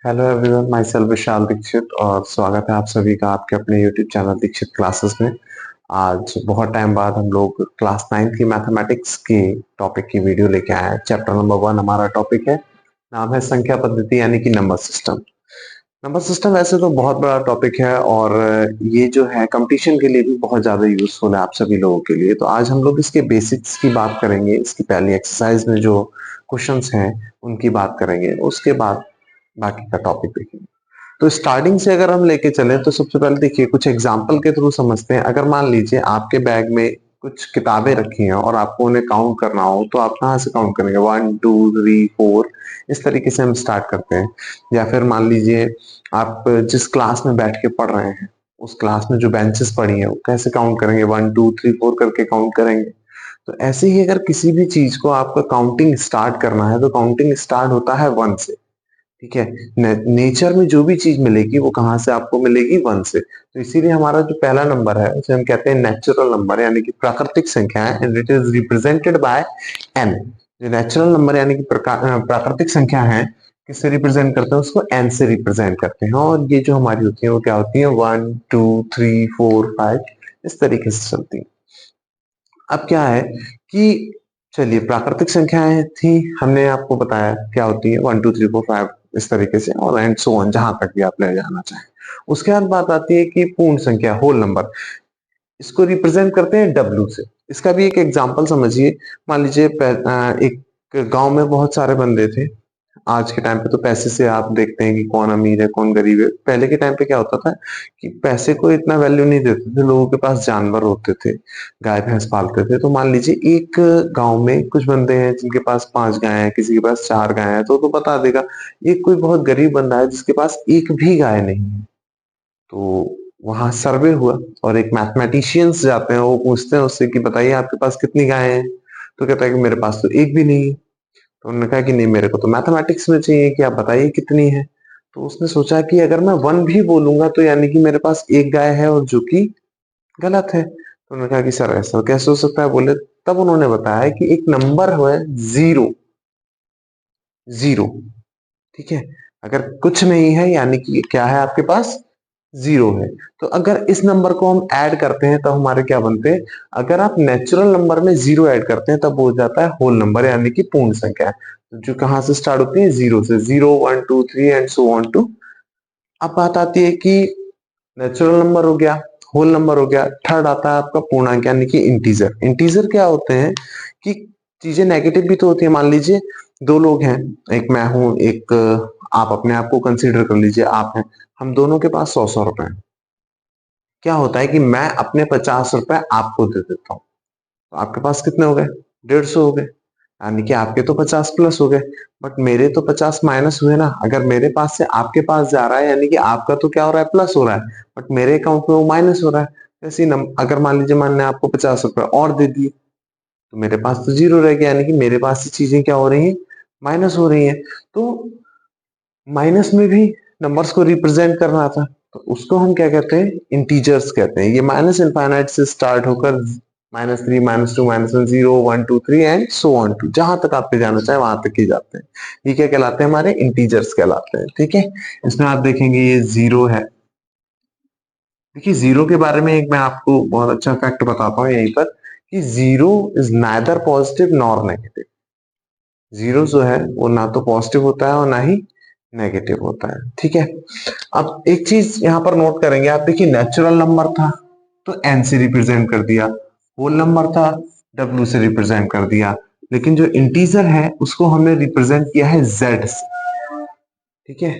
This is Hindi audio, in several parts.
हेलो एवरीवन, माई सेल्फ विशाल दीक्षित और स्वागत है आप सभी का आपके अपने यूट्यूब चैनल दीक्षित क्लासेस में। आज बहुत टाइम बाद हम लोग क्लास 9 की मैथमेटिक्स की टॉपिक की वीडियो लेके आए हैं। चैप्टर नंबर 1 हमारा टॉपिक है, नाम है संख्या पद्धति यानी कि नंबर सिस्टम। नंबर सिस्टम वैसे तो बहुत बड़ा टॉपिक है और ये जो है कंपटीशन के लिए भी बहुत ज्यादा यूजफुल है आप सभी लोगों के लिए। तो आज हम लोग इसके बेसिक्स की बात करेंगे, इसकी पहली एक्सरसाइज में जो क्वेश्चंस हैं उनकी बात करेंगे, उसके बाद बाकी का टॉपिक देखेंगे। तो स्टार्टिंग से अगर हम लेके चलें तो सबसे पहले देखिए कुछ एग्जाम्पल के थ्रू समझते हैं। अगर मान लीजिए आपके बैग में कुछ किताबें रखी हैं और आपको उन्हें काउंट करना हो तो आप कहाँ से काउंट करेंगे? 1 2 3 4 इस तरीके से हम स्टार्ट करते हैं। या फिर मान लीजिए आप जिस क्लास में बैठ के पढ़ रहे हैं उस क्लास में जो बेंचेस पड़ी हैं वो कैसे काउंट करेंगे? 1 2 3 4 करके काउंट करेंगे। तो ऐसे ही अगर किसी भी चीज को आपका काउंटिंग स्टार्ट करना है तो काउंटिंग स्टार्ट होता है 1 से। ठीक है। नेचर में जो भी चीज मिलेगी वो कहाँ से आपको मिलेगी? 1 से। तो इसीलिए हमारा जो पहला नंबर है उसे हम कहते हैं नेचुरल नंबर यानी कि प्राकृतिक संख्या है, and it is represented by N. जो नेचुरल नंबर यानी कि प्राकृतिक संख्या है किससे रिप्रेजेंट करते हैं? उसको एन से रिप्रेजेंट करते हैं। और ये जो हमारी होती है वो क्या होती है? 1 2 3 4 5 इस तरीके से चलती है। अब क्या है कि चलिए प्राकृतिक संख्याएं थी, हमने आपको बताया क्या होती है 1 2 3 4 5 इस तरीके से, और एंड सो ऑन जहां तक भी आप ले जाना चाहें। उसके बाद बात आती है कि पूर्ण संख्या, होल नंबर। इसको रिप्रेजेंट करते हैं डब्ल्यू से। इसका भी एक एग्जांपल समझिए। मान लीजिए एक गांव में बहुत सारे बंदे थे। आज के टाइम पे तो पैसे से आप देखते हैं कि कौन अमीर है कौन गरीब है। पहले के टाइम पे क्या होता था कि पैसे को इतना वैल्यू नहीं देते थे, लोगों के पास जानवर होते थे, गाय भैंस पालते थे। तो मान लीजिए एक गांव में कुछ बंदे हैं जिनके पास 5 गाय हैं, किसी के पास 4 गाय हैं, तो बता देगा। एक कोई बहुत गरीब बंदा है जिसके पास एक भी गाय नहीं है। तो वहां सर्वे हुआ और एक मैथमेटिशियंस जाते हैं, वो पूछते हैं उससे कि बताइए आपके पास कितनी गाय हैं? तो कहता है कि मेरे पास तो एक भी नहीं है। तो उन्होंने कहा कि नहीं, मेरे को तो मैथमेटिक्स में चाहिए कि आप बताइए कितनी है। तो उसने सोचा कि अगर मैं 1 भी बोलूंगा तो यानी कि मेरे पास एक गाय है, और जो कि गलत है। तो उन्होंने कहा कि सर ऐसा कैसे हो सकता है? बोले, तब उन्होंने बताया कि एक नंबर है जीरो। जीरो, ठीक है। अगर कुछ नहीं है यानी कि क्या है आपके पास? जीरो है। तो अगर इस नंबर को हम ऐड करते हैं तब हमारे क्या बनते हैं? अगर आप नेचुरल नंबर में जीरो ऐड करते हैं तब हो जाता है होल नंबर यानी कि पूर्ण संख्या। तो जो कहां से स्टार्ट होती है? जीरो से। 0 1 2 3 एंड सो ऑन टू। अब बात आती है कि नेचुरल नंबर हो गया, होल नंबर हो गया, थर्ड आता है आपका पूर्णांक यानी कि इंटीजर। इंटीजर क्या होते हैं कि चीजें नेगेटिव भी तो होती है। मान लीजिए दो लोग हैं, एक मैं हूं, एक आप अपने आप को कंसीडर कर लीजिए, आप हैं। हम दोनों के पास 100 रुपए हैं। क्या होता है कि मैं अपने 50 रुपए आपको दे देता हूँ, तो आपके पास कितने हो गए? 150 हो गए, यानी कि आपके तो 50 प्लस हो गए। बट मेरे तो 50 माइनस हुए ना। अगर मेरे पास से आपके पास जा रहा है यानी कि आपका तो क्या हो रहा है? प्लस हो रहा है, बट मेरे अकाउंट में वो माइनस हो रहा है। जैसे अगर मान लीजिए मैंने आपको 50 रुपए और दे दिए तो मेरे पास तो जीरो रह गया, यानी कि मेरे पास से चीजें क्या हो रही है? माइनस हो रही है। तो माइनस में भी नंबर्स को रिप्रेजेंट करना था, तो उसको हम क्या कहते हैं? इंटीजर्स कहते हैं। ये माइनस इनफाइनाइट से स्टार्ट होकर -3 -2 -1 0 1 2 3 एंड सो ऑन टू, जहां तक आपके जाना चाहे वहां तक ही जाते हैं। ये क्या कहलाते हैं? हमारे इंटीजर्स कहलाते हैं। ठीक है। इसमें आप देखेंगे ये जीरो है। देखिए जीरो के बारे में एक मैं आपको बहुत अच्छा फैक्ट बताता हूँ यहीं पर, कि zero is neither positive nor negative. Zero जो है वो ना तो पॉजिटिव होता है और ना ही नेगेटिव होता है। ठीक है। अब एक चीज यहाँ पर नोट करेंगे आप, देखिए नेचुरल नंबर था तो एन से रिप्रेजेंट कर दिया, होल नंबर था डब्ल्यू से रिप्रेजेंट कर दिया, लेकिन जो इंटीजर है उसको हमने रिप्रेजेंट किया है जेड से। ठीक है।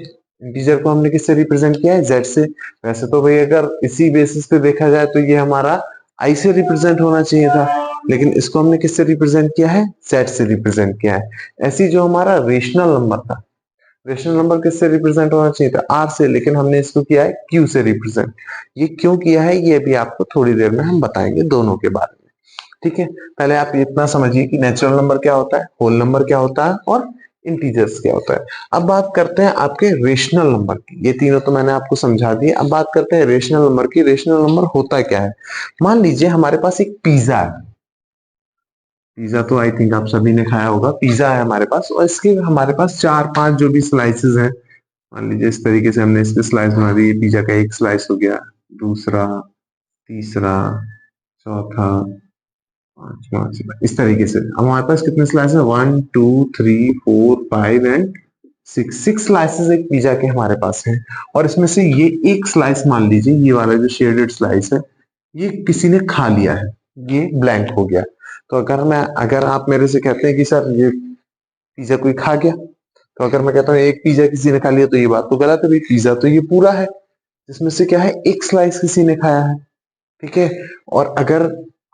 इंटीजर को हमने किससे रिप्रेजेंट किया है? जेड से। वैसे तो भाई अगर इसी बेसिस पे देखा जाए तो ये हमारा आई से रिप्रेजेंट होना चाहिए था, लेकिन इसको हमने किससे रिप्रेजेंट किया है? जेड से रिप्रेजेंट किया है। ऐसी जो हमारा रेशनल नंबर था, रेशनल नंबर किससे रिप्रेजेंट होना चाहिए था? आर से, लेकिन हमने इसको किया है क्यू से रिप्रेजेंट। ये क्यों किया है ये भी आपको थोड़ी देर में हम बताएंगे दोनों के बारे में। ठीक है। पहले आप इतना समझिए कि नेचुरल नंबर क्या होता है, होल नंबर क्या होता है, और इंटीजर्स क्या होता है। अब बात करते हैं आपके रेशनल नंबर की। ये तीनों तो मैंने आपको समझा दिए। अब बात करते हैं रेशनल नंबर की। रेशनल नंबर होता क्या है? मान लीजिए हमारे पास एक पिज्जा है। पिज्जा तो आई थिंक आप सभी ने खाया होगा। पिज्जा है हमारे पास, और इसके हमारे पास 4 5 जो भी स्लाइसेस हैं, मान लीजिए इस तरीके से हमने इसके स्लाइस बना दी, पिज्जा का एक स्लाइस हो गया, दूसरा, तीसरा, चौथा, पांचवा, इस तरीके से। अब हमारे पास कितने स्लाइस है? 1 2 3 4 5 एंड 6 स्लाइसेस एक पिज्जा के हमारे पास है। और इसमें से ये एक स्लाइस, मान लीजिए ये वाला जो शेडेड स्लाइस है, ये किसी ने खा लिया है, ये ब्लैंक हो गया। तो अगर आप मेरे से कहते हैं कि सर ये पिज्जा कोई खा गया, तो अगर मैं कहता हूँ एक पिज्जा किसी ने खा लिया, तो ये बात तो गलत है भाई, पिज्जा तो ये पूरा है, जिसमें से क्या है, एक स्लाइस किसी ने खाया है। ठीक है। और अगर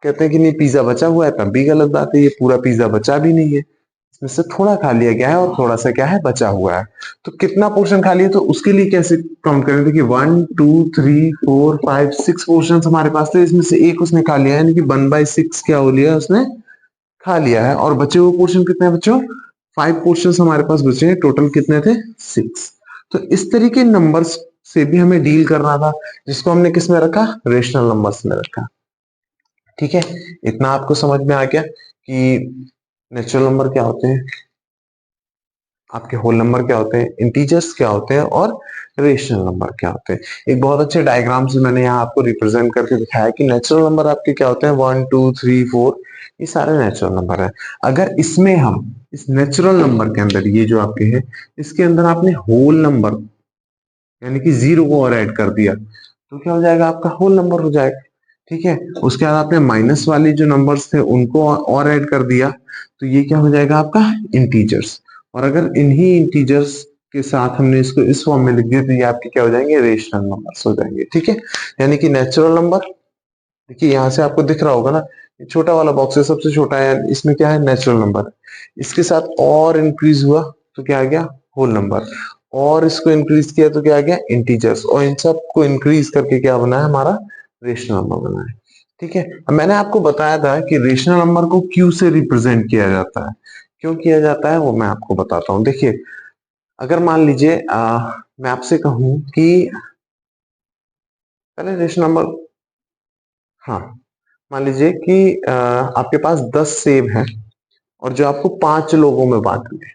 कहते हैं कि नहीं पिज्जा बचा हुआ है, तब भी गलत बात है, ये पूरा पिज्जा बचा भी नहीं है, इसमें से थोड़ा खा लिया गया है और थोड़ा सा क्या है, बचा हुआ है। तो कितना पोर्शन खा लिया, तो उसके लिए कैसे काउंट करें? देखिए 1 2 3 4 5 6 पोर्शन हमारे पास थे, इसमें से एक उसने खा लिया है, यानी कि 1/6 क्या हो लिया, उसने खा लिया है। और बचे हुए पोर्शन कितने हैं बच्चों? 5 पोर्शन हमारे पास बचे हैं, टोटल कितने थे? 6। तो इस तरीके नंबर्स से भी हमें डील करना था, जिसको हमने किस में रखा? रेशनल नंबर्स में रखा। ठीक है। इतना आपको समझ में आ गया कि नेचुरल नंबर क्या होते हैं, आपके होल नंबर क्या होते हैं, इंटीजर्स क्या होते हैं, और रेशनल नंबर क्या होते हैं। एक बहुत अच्छे डायग्राम से मैंने यहाँ आपको रिप्रेजेंट करके दिखाया कि नेचुरल नंबर आपके क्या होते हैं, 1 2 3 4, ये सारे नेचुरल नंबर है। अगर इसमें हम इस नेचुरल नंबर के अंदर, ये जो आपके हैं, इसके अंदर आपने होल नंबर यानी कि 0 को और ऐड कर दिया, तो क्या हो जाएगा? आपका होल नंबर हो जाएगा। ठीक है। उसके बाद आपने माइनस वाले जो नंबर्स थे उनको और ऐड कर दिया, तो ये क्या हो जाएगा? आपका इंटीजर्स। और अगर इन्हीं इंटीजर्स के साथ हमने इसको इस फॉर्म में लिख दिया, तो ये आपके क्या हो जाएंगे? रेशनल नंबर्स हो जाएंगे। ठीक है। यानी कि नेचुरल नंबर, देखिए यहां से आपको दिख रहा होगा ना, छोटा वाला बॉक्स है, सबसे छोटा है, इसमें क्या है? Natural number. इसके साथ और इंक्रीज हुआ तो क्या आ गया? Whole number. और इसको इंक्रीज किया तो क्या आ गया? इंटीजर्स। और इन सब को इंक्रीज करके क्या बना है? हमारा रेशनल नंबर बना है। ठीक है। अब मैंने आपको बताया था कि रेशनल नंबर को क्यू से रिप्रेजेंट किया जाता है। क्यों किया जाता है वो मैं आपको बताता हूँ। देखिए अगर मान लीजिए मैं आपसे कहूं कि पहले रेशनल नंबर, हाँ, मान लीजिए कि आपके पास 10 सेब हैं और जो आपको 5 लोगों में बांटने हैं।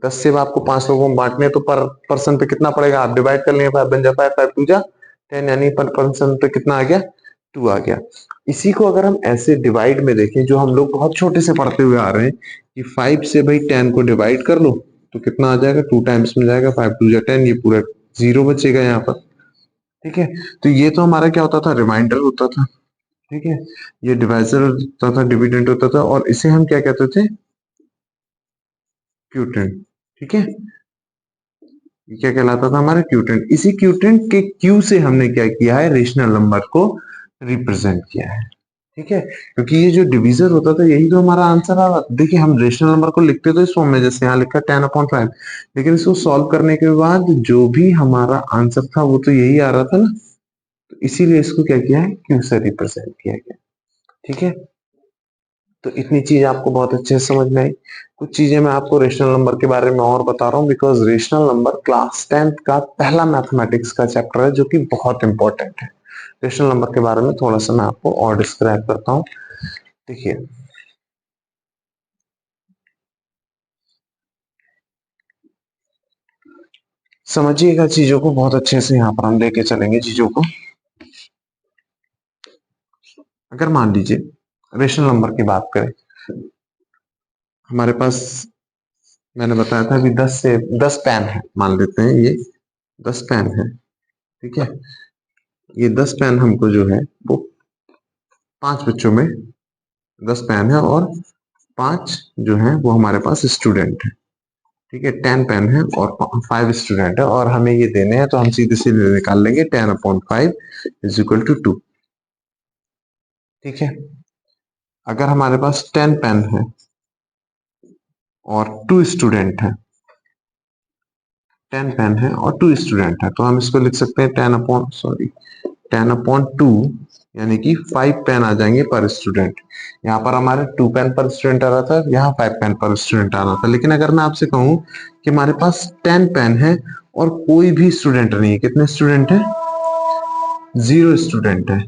10 सेब आपको 5 लोगों में बांटने हैं, तो पर पर्सन पे कितना पड़ेगा? आप डिवाइड कर लेंगे, 5 बन जा 5 5 2 जा 10, यानी पर पर्सन पे कितना आ गया? 2 आ गया। इसी को अगर हम ऐसे डिवाइड में देखें, जो हम लोग बहुत छोटे से पढ़ते हुए आ रहे हैं कि 5 से भाई 10 को डिवाइड कर लो, तो कितना आ जाएगा? 2 टाइम्स में जाएगा, 5 2 जा 10, ये पूरा 0 बचेगा यहाँ पर। ठीक है। तो ये तो हमारा क्या होता था? रिमाइंडर होता था। ठीक है। ये डिवाइजर होता था, डिविडेंड होता था, और इसे हम क्या कहते थे? क्यूटेंट। ठीक है। ये क्या कहलाता था? हमारा क्यूटेंट। इसी क्यूटेंट के क्यू से हमने क्या किया है? रेशनल नंबर को रिप्रेजेंट किया है। ठीक है। क्योंकि ये जो डिवीजर होता था, यही तो हमारा आंसर आ रहा था। देखिए हम रेशनल नंबर को लिखते तो इस फॉर्म में, जैसे यहाँ लिखा 10/5, लेकिन इसको सॉल्व करने के बाद जो भी हमारा आंसर था वो तो यही आ रहा था ना। तो इसीलिए इसको क्या किया है? क्यू से रिप्रेजेंट किया गया। ठीक है। तो इतनी चीज आपको बहुत अच्छे से समझ में आई। कुछ चीजें मैं आपको रेशनल नंबर के बारे में और बता रहा हूँ, because rational number class 10th का पहला मैथमेटिक्स का चैप्टर है, जो कि बहुत इंपॉर्टेंट है। रेशनल नंबर के बारे में थोड़ा सा मैं आपको और डिस्क्राइब करता हूँ। देखिए समझिएगा चीजों को बहुत अच्छे से, यहाँ पर हम लेके चलेंगे चीजों को। अगर मान लीजिए रेशनल नंबर की बात करें, हमारे पास मैंने बताया था कि 10 पेन है, मान लेते हैं ये 10 पेन है। ठीक है। ये 10 पेन हमको जो है वो 5 बच्चों में 10 पेन है, और 5 जो है वो हमारे पास स्टूडेंट है। ठीक है। 10 पेन है और 5 स्टूडेंट है, और हमें ये देने हैं, तो हम सीधे सीधे निकाल लेंगे 10/5 इज इक्वल टू 2। ठीक है। अगर हमारे पास 10 पेन है और 2 स्टूडेंट है, 10 पेन है और 2 स्टूडेंट है, तो हम इसको लिख सकते हैं 10/2, यानी कि 5 पेन आ जाएंगे पर स्टूडेंट। यहाँ पर हमारे 2 पेन पर स्टूडेंट आ रहा था, यहाँ 5 पेन पर स्टूडेंट आ रहा था। लेकिन अगर मैं आपसे कहूं कि हमारे पास 10 पेन है और कोई भी स्टूडेंट नहीं है, कितने स्टूडेंट है? 0 स्टूडेंट है,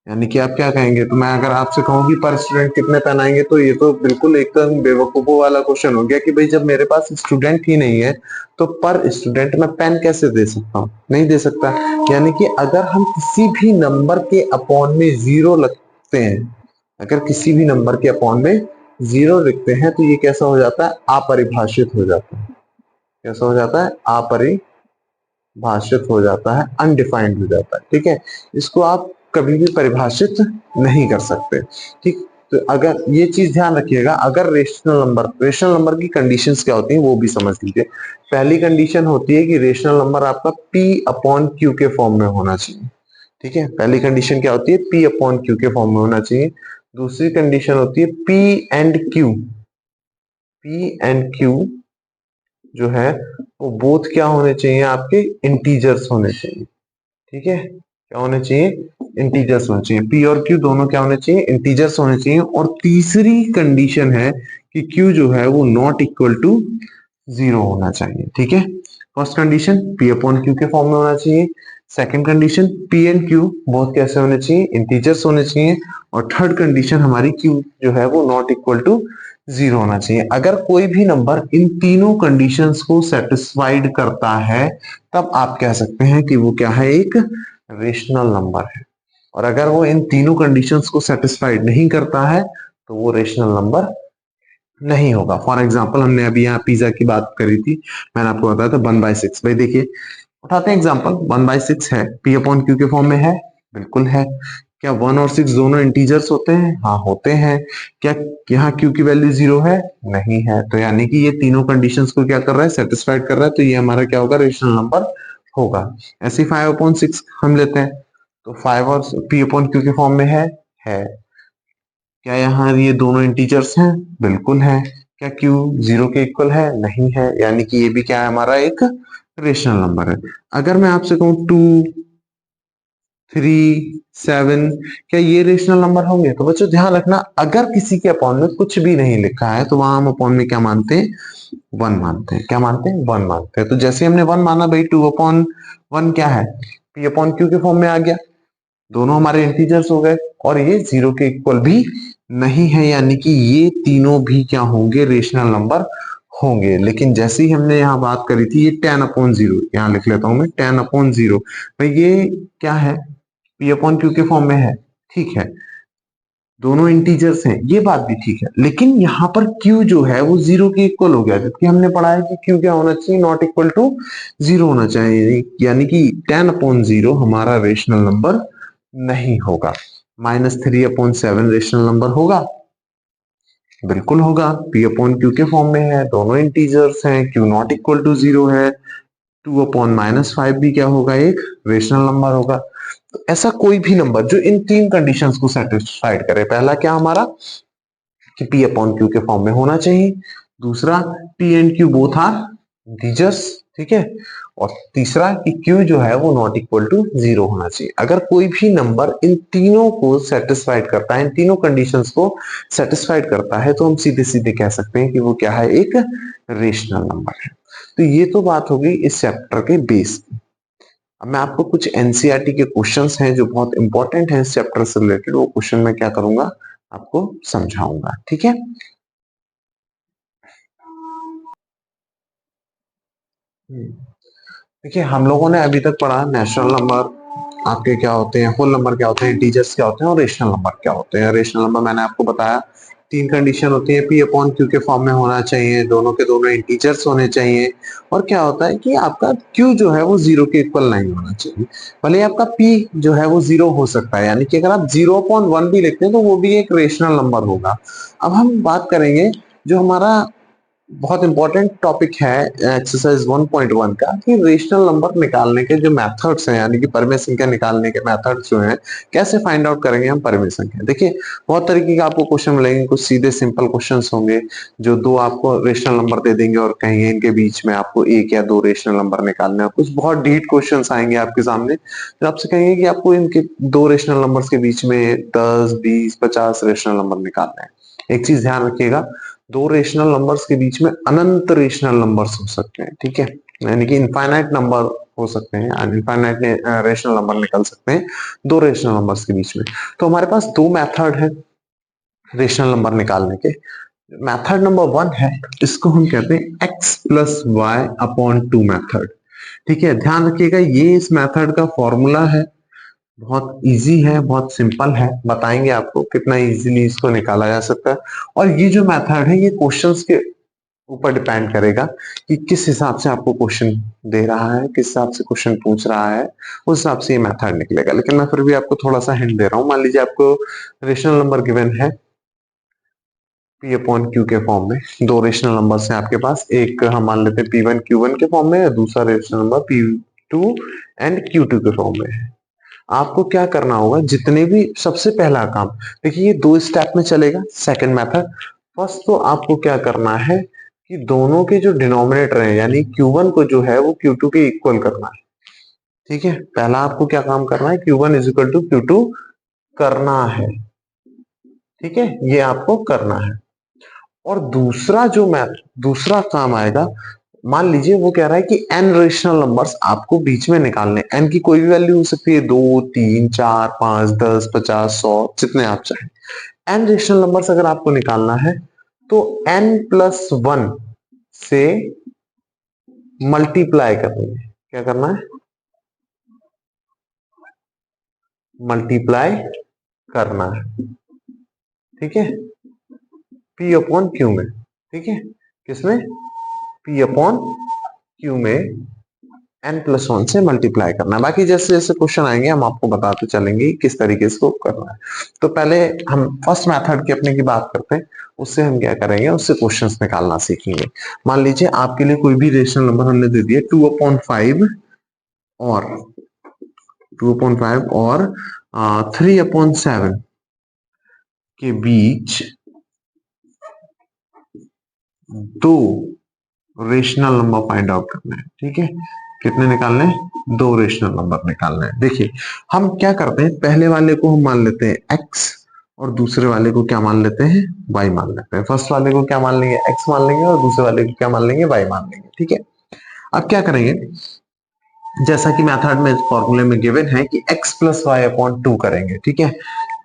यानी कि आप क्या कहेंगे, तो मैं अगर आपसे कहूँ कि पर स्टूडेंट कितने पेन आएंगे, तो ये तो बिल्कुल एकदम बेवकूफों वाला क्वेश्चन हो गया कि भाई जब मेरे पास स्टूडेंट ही नहीं है तो पर स्टूडेंट मैं पेन कैसे दे सकता हूँ, नहीं दे सकता। यानी कि अगर हम किसी भी नंबर के अपॉन में जीरो लिखते हैं, अगर किसी भी नंबर के अपॉन में जीरो लिखते हैं तो ये कैसा हो जाता है, अपरिभाषित हो जाता है। कैसा हो जाता है, अपरिभाषित हो जाता है, अनडिफाइंड हो जाता है। ठीक है, इसको आप कभी भी परिभाषित नहीं कर सकते। ठीक, तो अगर ये चीज ध्यान रखिएगा, अगर रेशनल नंबर की कंडीशंस क्या होती हैं वो भी समझ लीजिए। पहली कंडीशन होती है कि रेशनल नंबर आपका पी अपॉन क्यू के फॉर्म में होना चाहिए। ठीक है, पहली कंडीशन क्या होती है, पी अपॉन क्यू के फॉर्म में होना चाहिए। दूसरी कंडीशन होती है P and Q, P and Q जो है वो बोथ क्या होने चाहिए, आपके इंटीजर्स होने चाहिए। ठीक है, क्या होने चाहिए, इंटीजर्स होने चाहिए। पी और क्यू दोनों क्या होने चाहिए, इंटीजर्स होने चाहिए। और तीसरी कंडीशन है कि क्यू जो है वो नॉट इक्वल टू जीरो होना चाहिए। ठीक है, first condition P upon q के फॉर्म में होना चाहिए। Second condition P and Q both कैसे होने चाहिए, इंटीजर्स होने चाहिए। और थर्ड कंडीशन हमारी क्यू जो है वो नॉट इक्वल टू जीरो होना चाहिए। अगर कोई भी नंबर इन तीनों कंडीशंस को सेटिस्फाइड करता है तब आप कह सकते हैं कि वो क्या है, एक रेशनल नंबर है। और अगर वो इन तीनों कंडीशंस को सेटिस्फाइड नहीं करता है तो वो रेशनल नंबर नहीं होगा। फॉर एग्जाम्पल हमने अभी यहाँ पिज्जा की बात करी थी, मैंने आपको बताया था 1/6। भाई देखिए, उठाते हैं एग्जाम्पल, 1/6 है, पी अपॉन क्यू के फॉर्म में है, बिल्कुल है। क्या 1 और 6 दोनों इंटीजर्स होते हैं, हाँ होते हैं। क्या यहाँ क्यू की वैल्यू जीरो है, नहीं है। तो यानी कि ये तीनों कंडीशंस को क्या कर रहा है, सेटिस्फाइड कर रहा है, तो ये हमारा क्या होगा, रेशनल नंबर होगा। ऐसे 5/6 हम लेते हैं, तो 5 और पी अपॉन क्यू के फॉर्म में है। क्या यहाँ ये दोनों इंटीजर्स हैं, बिल्कुल है। क्या क्यू जीरो के इक्वल है, नहीं है। यानी कि ये भी क्या है, हमारा एक रेशनल नंबर है। अगर मैं आपसे कहूं 2, 3, 7, क्या ये रेशनल नंबर होंगे, तो बच्चों ध्यान रखना, अगर किसी के अपॉन में कुछ भी नहीं लिखा है तो वहां हम अपॉन में क्या मानते हैं, 1 मानते हैं। क्या मानते हैं, 1 मानते हैं। तो जैसे हमने 1 माना, भाई 2/1 क्या है, पी अपॉन क्यू के फॉर्म में आ गया, दोनों हमारे इंटीजर्स हो गए। और ये जीरो के इक्वल भी नहीं है, यानी कि ये तीनों भी क्या होंगे, रेशनल नंबर होंगे। लेकिन जैसे ही हमने यहाँ बात करी थी, ये 10/0, यहाँ लिख लेता हूं मैं 10/0, भाई ये क्या है, पी अपॉन क्यू के फॉर्म में है, ठीक है, दोनों इंटीजर्स हैं, ये बात भी ठीक है। लेकिन यहाँ पर q जो है वो जीरो के इक्वल हो गया, जबकि हमने पढ़ा है कि q क्या होना चाहिए, नॉट इक्वल टू जीरो होना चाहिए। यानी कि 10/0 हमारा रेशनल नंबर नहीं होगा। -3/7 रेशनल नंबर होगा, बिल्कुल होगा। p अपॉन क्यू के फॉर्म में है, दोनों इंटीजर्स हैं, q not equal to zero है। 2/-5 भी क्या होगा, एक रेशनल नंबर होगा। तो ऐसा कोई भी नंबर जो इन तीन कंडीशंस को सेटिस्फाइड करे, पहला क्या हमारा कि p अपॉन क्यू के फॉर्म में होना चाहिए, दूसरा p एंड q बोथ आर इंटीजर्स, ठीक है, और तीसरा कि q जो है वो नॉट इक्वल टू जीरो होना चाहिए। अगर कोई भी नंबर इन तीनों को सेटिस्फाइड करता है, इन तीनों कंडीशंस को सेटिस्फाइड करता है, तो हम सीधे सीधे कह सकते हैं कि वो क्या है, एक रेशनल नंबर है। तो ये तो बात हो गई इस चैप्टर के बेस की। अब मैं आपको कुछ एनसीईआरटी के क्वेश्चंस हैं जो बहुत इंपॉर्टेंट हैं इस चैप्टर से रिलेटेड, वो क्वेश्चन मैं क्या करूंगा, आपको समझाऊंगा। ठीक है, देखिए हम लोगों ने अभी तक पढ़ा नेचुरल नंबर आपके क्या होते हैं, होल नंबर क्या होते हैं, इंटीजर्स क्या होते हैं, और रेशनल नंबर क्या होते हैं। रेशनल नंबर मैंने आपको बताया, तीन कंडीशन होती है, पी अपॉन क्यू के फॉर्म में होना चाहिए, दोनों के दोनों इंटीजर्स होने चाहिए, और क्या होता है कि आपका क्यू जो है वो जीरो के इक्वल नहीं होना चाहिए। भले आपका पी जो है वो जीरो हो सकता है, यानी कि अगर आप 0/1 भी लिखते हैं तो वो भी एक रेशनल नंबर होगा। अब हम बात करेंगे जो हमारा बहुत इंपॉर्टेंट टॉपिक है एक्सरसाइज 1.1 का, कि रेशनल नंबर निकालने के जो मेथड्स हैं, यानी कि परिमेय संख्या निकालने के मेथड्स जो हैं, कैसे फाइंड आउट करेंगे हम परिमेय संख्या। देखिए बहुत तरीके के आपको क्वेश्चन मिलेंगे, कुछ सीधे सिंपल क्वेश्चंस होंगे जो दो आपको रेशनल नंबर दे देंगे और कहेंगे इनके बीच में आपको एक या दो रेशनल नंबर निकालने हैं। कुछ बहुत डीप क्वेश्चन आएंगे आपके सामने जो आपसे कहेंगे कि आपको इनके दो रेशनल नंबर्स के बीच में 10, 20, 50 रेशनल नंबर निकालने हैं। एक चीज ध्यान रखिएगा, दो रेशनल नंबर्स के बीच में अनंत रेशनल नंबर्स हो सकते हैं, ठीक है, यानी कि इनफाइनाइट नंबर हो सकते हैं, इनफाइनाइट रेशनल नंबर निकल सकते हैं दो रेशनल नंबर्स के बीच में। तो हमारे पास दो मेथड है रेशनल नंबर निकालने के। मेथड नंबर 1 है, इसको हम कहते हैं x plus y upon two method. ठीक है, ध्यान रखिएगा ये इस मेथड का फॉर्मूला है, बहुत इजी है, बहुत सिंपल है, बताएंगे आपको कितना इजीली इसको निकाला जा सकता है। और ये जो मेथड है ये क्वेश्चंस के ऊपर डिपेंड करेगा कि किस हिसाब से आपको क्वेश्चन दे रहा है, किस हिसाब से क्वेश्चन पूछ रहा है, उस हिसाब से ये मेथड निकलेगा। लेकिन मैं फिर भी आपको थोड़ा सा हिंट दे रहा हूं। मान लीजिए आपको रेशनल नंबर गिवन है P अपॉन Q के फॉर्म में, दो रेशनल नंबर है आपके पास, एक हम मान लेते हैं P1 Q1 के फॉर्म में और दूसरा rational number P2 and Q2 के फॉर्म में है। आपको क्या करना होगा, जितने भी सबसे पहला काम, देखिए ये दो स्टेप में चलेगा सेकंड मेथड। फर्स्ट तो आपको क्या करना है कि दोनों के जो डिनोमिनेटर है यानी Q1 को जो है वो Q2 के इक्वल करना है। ठीक है, पहला आपको क्या काम करना है, Q1 is equal to Q2 करना है। ठीक है, ये आपको करना है। और दूसरा जो दूसरा काम आएगा, मान लीजिए वो कह रहा है कि n रेशनल नंबर्स आपको बीच में निकालने, n की कोई भी वैल्यू हो सकती है, 2 3 4 5 10 50 100 जितने आप चाहें। n रेशनल नंबर्स अगर आपको निकालना है तो n प्लस 1 से मल्टीप्लाई करनी है। क्या करना है, मल्टीप्लाई करना है। ठीक है, p अपॉन q में। ठीक है, किसमें, p अपॉन q में n प्लस 1 से मल्टीप्लाई करना है। बाकी जैसे जैसे क्वेश्चन आएंगे हम आपको बताते चलेंगे किस तरीके से करना है। तो पहले हम फर्स्ट मेथड की अपने की बात करते हैं, उससे हम क्या करेंगे, उससे क्वेश्चंस निकालना सीखेंगे। मान लीजिए आपके लिए कोई भी रेशनल नंबर हमने दे दिया 2/5 और 2/5 और 3/7 के बीच दो रेशनल नंबर फाइंड आउट करना है। ठीक है, कितने निकालने हैं, दो रेशनल नंबर निकालना है। देखिए हम क्या करते हैं, पहले वाले को हम मान लेते हैं x और दूसरे वाले को क्या मान लेते हैं, y मान लेते हैं। फर्स्ट वाले को क्या मान लेंगे, x मान लेंगे और दूसरे वाले को क्या मान लेंगे, y मान लेंगे। ठीक है, अब क्या करेंगे, जैसा कि मेथड में फॉर्मूले में गिवन है कि x plus y upon two करेंगे। ठीक है,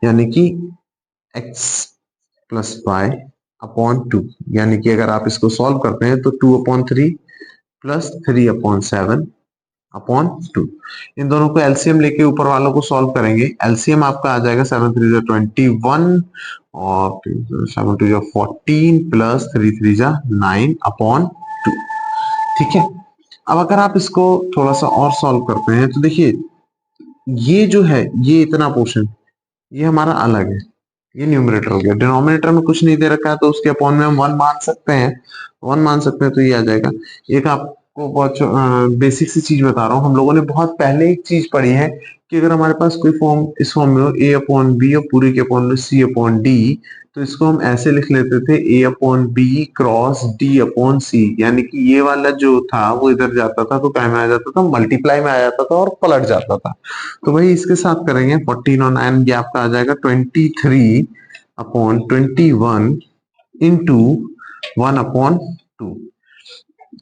यानी कि x plus y upon two, यानी कि अगर आप इसको सॉल्व करते हैं तो 2/3 प्लस 3/7 अपॉन टू, इन दोनों को एलसीएम लेके ऊपर वालों को सॉल्व करेंगे। एलसीएम आपका आ जाएगा 7 3 21 और 7 2 14 प्लस 3 3 9 अपॉन टू। ठीक है, अब अगर आप इसको थोड़ा सा और सॉल्व करते हैं तो देखिए ये जो है ये इतना पोर्शन ये हमारा अलग है, ये न्यूमरेटर हो गया। डिनोमिनेटर में कुछ नहीं दे रखा है तो उसके अपॉन में हम 1 मान सकते हैं, 1 मान सकते हैं तो ये आ जाएगा। एक आपको बहुत बेसिक सी चीज बता रहा हूँ, हम लोगों ने बहुत पहले एक चीज पढ़ी है कि अगर हमारे पास कोई फॉर्म इस फॉर्म में हो a अपॉन बी और पूरे के अपॉन में c अपॉन डी, तो इसको हम ऐसे लिख लेते थे a upon B cross d upon C, यानी कि ये वाला जो था वो इधर जाता था तो क्या में आ जाता था, मल्टीप्लाई में आ जाता था और पलट जाता था। तो वही इसके साथ करेंगे, 14 और 9 गैप का आ जाएगा 23/21 इंटू 1/2,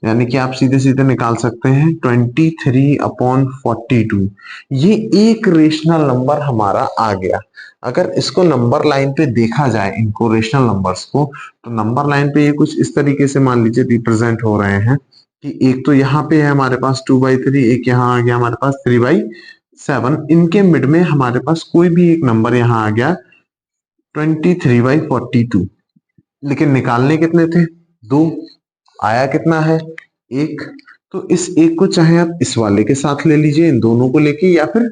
यानी कि आप सीधे सीधे निकाल सकते हैं 23/42। ये एक रेशनल नंबर हमारा आ गया। अगर इसको नंबर लाइन पे देखा जाए, इनको रेशनल नंबर्स को, तो नंबर लाइन पे ये कुछ इस तरीके से मान लीजिए रिप्रेजेंट हो रहे हैं कि एक तो यहाँ पे है हमारे पास 2/3, एक यहाँ आ गया हमारे पास 3/7, इनके मिड में हमारे पास कोई भी एक नंबर यहाँ आ गया 23/42। लेकिन निकालने कितने थे, दो, आया कितना है, एक। तो इस एक को चाहे आप इस वाले के साथ ले लीजिए, इन दोनों को लेके, या फिर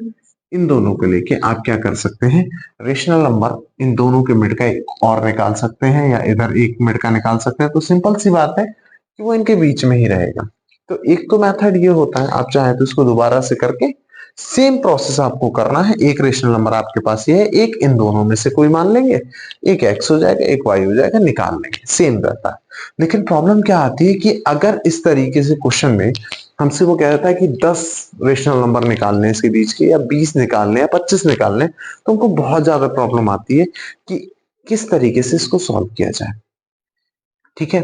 इन दोनों को लेके आप क्या कर सकते हैं, रेशनल नंबर इन दोनों के मिड का एक और निकाल सकते हैं या इधर एक मिड का निकाल सकते हैं। तो सिंपल सी बात है कि वो इनके बीच में ही रहेगा। तो एक तो मेथड ये होता है, आप चाहे तो इसको दोबारा से करके सेम प्रोसेस आपको करना है। एक रेशनल नंबर आपके पास ये है, एक इन दोनों में से कोई मान लेंगे, एक x हो जाएगा एक y हो जाएगा, निकाल लेंगे, सेम रहता है। लेकिन प्रॉब्लम क्या आती है कि अगर इस तरीके से क्वेश्चन में हमसे वो कह देता है कि 10 रेशनल नंबर निकालने इसके बीच के, या 20 निकालने, या 25 निकालने, तो हमको बहुत ज्यादा प्रॉब्लम आती है कि किस तरीके से इसको सॉल्व किया जाए। ठीक है।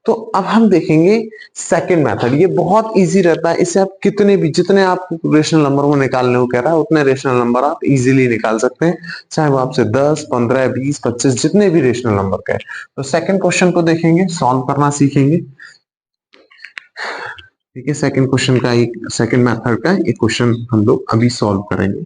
तो अब हम देखेंगे सेकंड मेथड। ये बहुत इजी रहता है, इससे आप कितने भी, जितने आप रेशनल नंबर को निकालने को कह रहा है उतने रेशनल नंबर आप इजीली निकाल सकते हैं, चाहे वो आपसे 10, 15, 20, 25 जितने भी रेशनल नंबर का है। तो सेकंड क्वेश्चन को देखेंगे, सॉल्व करना सीखेंगे। ठीक है, सेकंड क्वेश्चन का एक, सेकंड मेथड का एक क्वेश्चन हम लोग अभी सॉल्व करेंगे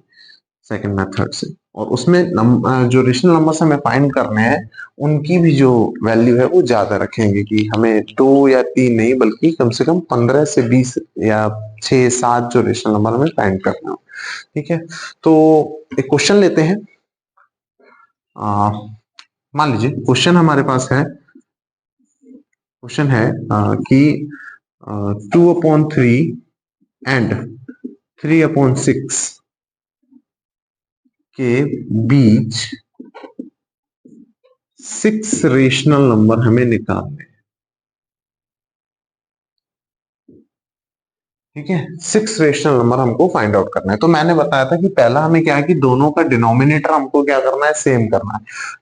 सेकंड मेथड से। और उसमें जो रेशनल नंबर्स हमें फाइंड करने हैं उनकी भी जो वैल्यू है वो ज्यादा रखेंगे, कि हमें 2 या 3 नहीं बल्कि कम से कम 15 से 20 या 6, 7 जो रेशनल नंबर हमें फाइंड करना हो। ठीक है, तो एक क्वेश्चन लेते हैं। मान लीजिए क्वेश्चन हमारे पास है, क्वेश्चन है कि 2/3 एंड 3/6 के बीच 6 रेशनल नंबर हमें निकालने। ठीक है, 6 रेशनल नंबर हमको फाइंड आउट करना है। तो मैंने बताया था कि पहला हमें क्या है कि दोनों का डिनोमिनेटर हमको क्या करना है, सेम करना है।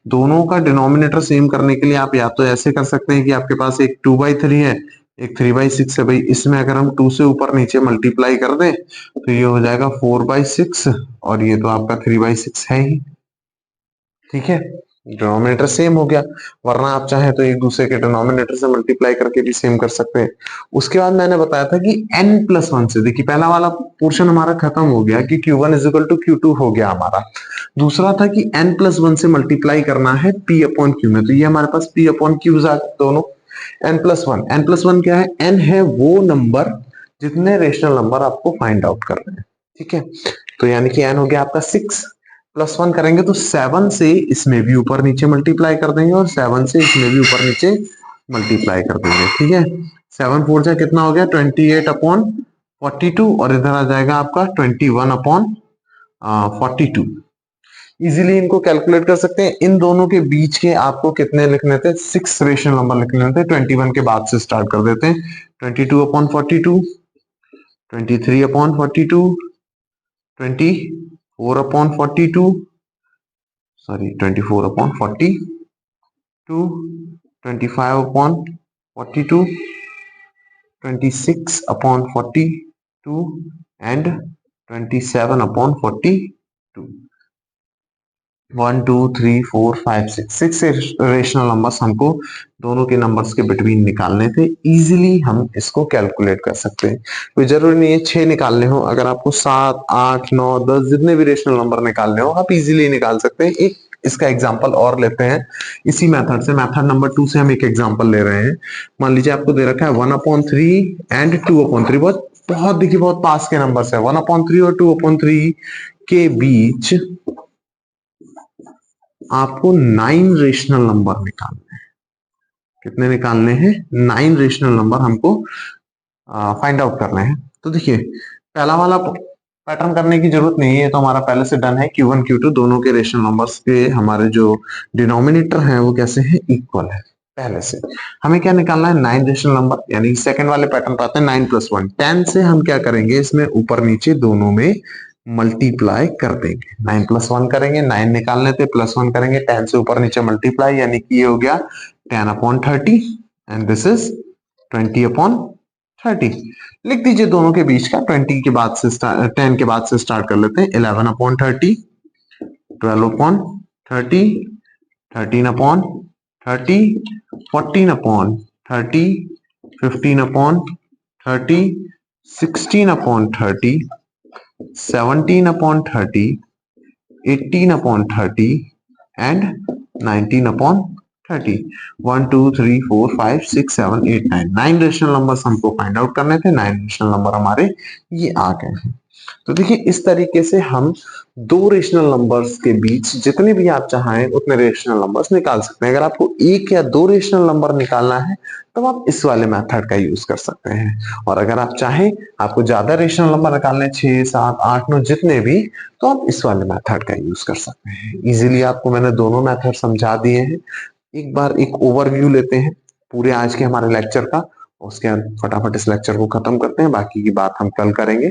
दोनों का डिनोमिनेटर सेम करने के लिए आप या तो ऐसे कर सकते हैं कि आपके पास एक 2/3 है, एक 3/6 है। भाई इसमें अगर हम 2 से ऊपर नीचे मल्टीप्लाई कर दें तो ये हो जाएगा 4/6, और ये तो आपका 3/6 है ही। ठीक है, डिनोमिनेटर सेम हो गया। वरना आप चाहे तो एक दूसरे के डिनोमिनेटर से मल्टीप्लाई करके भी सेम कर सकते हैं। उसके बाद मैंने बताया था कि n+1 से, देखिए पहला वाला पोर्शन हमारा खत्म हो गया कि Q1 इक्वल टू Q2 हो गया हमारा। दूसरा था कि n+1 से मल्टीप्लाई करना है P/Q में, तो ये हमारे पास P/Q आ गए दोनों। n+1 क्या है, n है वो नंबर जितने रेशनल नंबर आपको फाइंड आउट करने हैं। ठीक है, तो यानी कि n हो गया आपका 6, +1 करेंगे तो 7 से इसमें भी ऊपर नीचे मल्टीप्लाई कर देंगे, और 7 से इसमें भी ऊपर नीचे मल्टीप्लाई कर देंगे। ठीक है, 7 4 जा कितना हो गया, 28/42, और इधर आ जाएगा आपका 21/42। इजीली इनको कैलकुलेट कर सकते हैं। इन दोनों के बीच के आपको कितने लिखने थे, 6 रेशनल नंबर लिखने थे। 21 के बाद से स्टार्ट कर देते हैं। 22/42, 23/42, 24/42, सॉरी 24/42, 25/42, 26/42 एंड 27/42। 1 2 3 4 5 6 रेशनल नंबर्स हमको दोनों के नंबर्स के बिटवीन निकालने थे। इजीली हम इसको कैलकुलेट कर सकते हैं, कोई जरूरी नहीं है 6 निकालने हो। अगर आपको 7 8 9 10 जितने भी रेशनल नंबर निकालने हो आप इजीली निकाल सकते हैं। एक इसका एग्जांपल और लेते हैं इसी मेथड से, मेथड नंबर 2 से हम एक एग्जांपल ले रहे हैं। मान लीजिए आपको दे रखा है 1/3 एंड 2/3, बहुत बहुत देखिए बहुत पास के नंबर है। 1/3 और 2/3 के बीच आपको 9 रेशनल नंबर निकालने हैं। कितने निकालने हैं, 9 रेशनल नंबर हमको फाइंड आउट करने हैं। तो देखिए पहला वाला पैटर्न करने की जरूरत नहीं है, तो हमारा पहले से डन है। Q1 Q2 दोनों के रेशनल नंबर्स के हमारे जो डिनोमिनेटर हैं वो कैसे हैं, इक्वल है। पहले से हमें क्या निकालना है, 9 रेशनल नंबर, यानी सेकंड वाले पैटर्न पर आते हैं। 9+1 10 से हम क्या करेंगे, इसमें ऊपर नीचे दोनों में मल्टीप्लाई कर देंगे। 9+1 करेंगे, 9 निकालने थे, +1 करेंगे, 10 से ऊपर नीचे मल्टीप्लाई, यानी कि ये हो गया 10/30 एंड दिस इज 20/30। लिख दीजिए दोनों के बीच का, 20 के बाद से 10 के बाद से स्टार्ट कर लेते हैं। 11/30, 12/30, 13/30, 14/30, 15/30, 16/30, 17/30, 18/30 एंड 19/30। 1 2 3 4 5 6 7 8 9 9 रेशनल नंबर्स हमको फाइंड आउट करने थे। 9 रेशनल नंबर हमारे ये आ गए हैं। तो देखिए इस तरीके से हम दो रेशनल नंबर्स के बीच जितने भी आप चाहें उतने रेशनल नंबर्स निकाल सकते हैं। अगर आपको एक या दो रेशनल नंबर निकालना है तो आप इस वाले मेथड का यूज कर सकते हैं, और अगर आप चाहें आपको ज्यादा रेशनल नंबर निकालने 6 7 8 9 जितने भी, तो आप इस वाले मेथड का यूज कर सकते हैं। इजीली आपको मैंने दोनों मेथड समझा दिए हैं। एक बार एक ओवरव्यू लेते हैं पूरे आज के हमारे लेक्चर का, उसके बाद फटाफट इस लेक्चर को खत्म करते हैं, बाकी की बात हम कल करेंगे।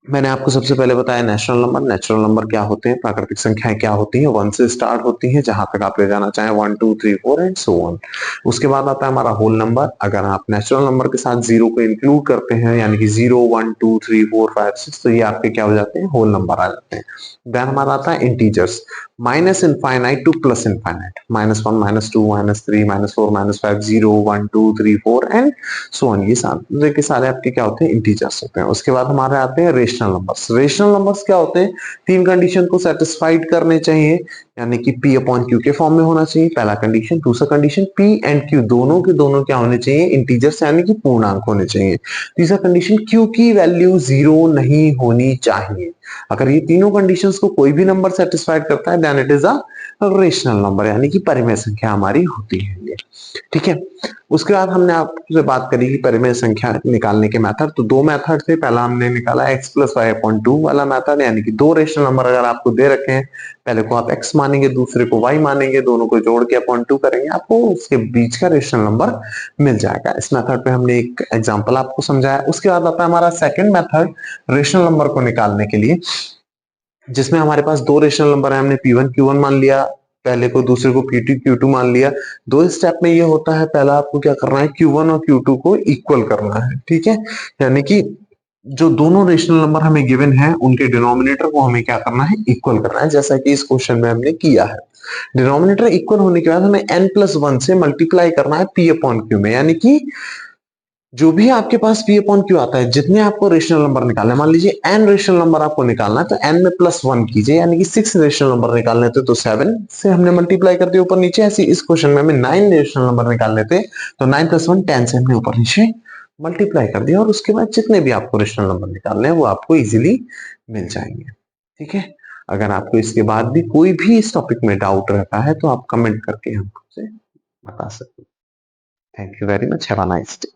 मैंने आपको सबसे पहले बताया नेचुरल नंबर। नेचुरल नंबर क्या होते हैं, प्राकृतिक संख्याएं क्या होती हैं, 1 से स्टार्ट होती हैं, जहां तक आप ले जाना चाहें 1 2 3 4 एंड सो ऑन। उसके बाद आता है हमारा होल नंबर। अगर आप नेचुरल नंबर के साथ जीरो को इंक्लूड करते हैं, यानी कि 0 1 2 3 4 5 6, तो ये आपके क्या हो जाते हैं, होल नंबर आ जाते हैं। देन हमारा आता है integers, minus infinite two plus infinite, -1 -2 -3 -4 -5 0 1 2 3 4 and so on. ये सारे के सारे आपके क्या होते हैं, इंटीजर्स होते हैं। उसके बाद हमारे आते हैं रेशनल नंबर्स। रेशनल नंबर्स क्या होते हैं, तीन कंडीशन को सेटिस्फाइड करने चाहिए, यानी कि p अपॉन q के फॉर्म में होना चाहिए, पहला कंडीशन। दूसरा कंडीशन p एंड q दोनों के दोनों क्या होने चाहिए, इंटीजर्स यानी कि पूर्णांक होने चाहिए। तीसरा कंडीशन q की वैल्यू 0 नहीं होनी चाहिए। अगर ये तीनों कंडीशंस को कोई भी नंबर सेटिस्फाइड करता है, then it is a rational number, यानी कि परिमेय संख्या हमारी होती है ये। ठीक है। उसके बाद हमने आपसे बात करी कि परिमेय संख्या निकालने के मेथड। तो दो मेथड थे, पहला हमने निकाला x प्लस वाई अपॉन 2 वाला मेथड, यानी कि दो रेशनल नंबर अगर आपको दे रखे हैं, पहले को आप x मानेंगे, दूसरे को y मानेंगे, दोनों को जोड़ के अपॉन 2 करेंगे, आपको उसके बीच का रेशनल नंबर मिल जाएगा। इस मेथड पे हमने एक एग्जांपल आपको समझाया। उसके बाद आता है हमारा सेकंड मेथड रेशनल नंबर को निकालने के लिए, जिसमें हमारे पास दो रेशनल नंबर है, हमने p1 q1 मान लिया पहले को, दूसरे को p2 q2 मान लिया। दो स्टेप में ये होता है, पहला आपको क्या करना है, q1 और q2 को इक्वल करना है। ठीक है, यानी कि जो दोनों रेशनल नंबर हमें गिवन है, उनके डिनोमिनेटर को हमें क्या करना है, इक्वल करना है, जैसा कि इस क्वेश्चन में हमने किया है। डिनोमिनेटर इक्वल होने के बाद हमें n+1 से मल्टीप्लाई करना है p अपॉन q में, यानी कि जो भी आपके पास p अपॉन क्यू आता है, जितने आपको रेशनल नंबर निकालना है, मान लीजिए n रेशनल नंबर आपको निकालना है, तो n में +1 कीजिए, यानी कि 6 रेशनल नंबर निकालने थे तो 7 से हमने मल्टीप्लाई कर दिया ऊपर नीचे। ऐसे इस क्वेश्चन में हमें 9 रेशनल नंबर निकालने थे, तो 9 + 1 10 से हमने ऊपर नीचे मल्टीप्लाई कर दिया, और उसके बाद जितने भी आपको रेशनल नंबर निकालने हैं वो आपको इजिली मिल जाएंगे। ठीक है। अगर आपको इसके बाद भी कोई भी इस टॉपिक में डाउट रहता है, तो आप कमेंट करके हमसे बता सकते हैं। Thank you very much, have a nice day.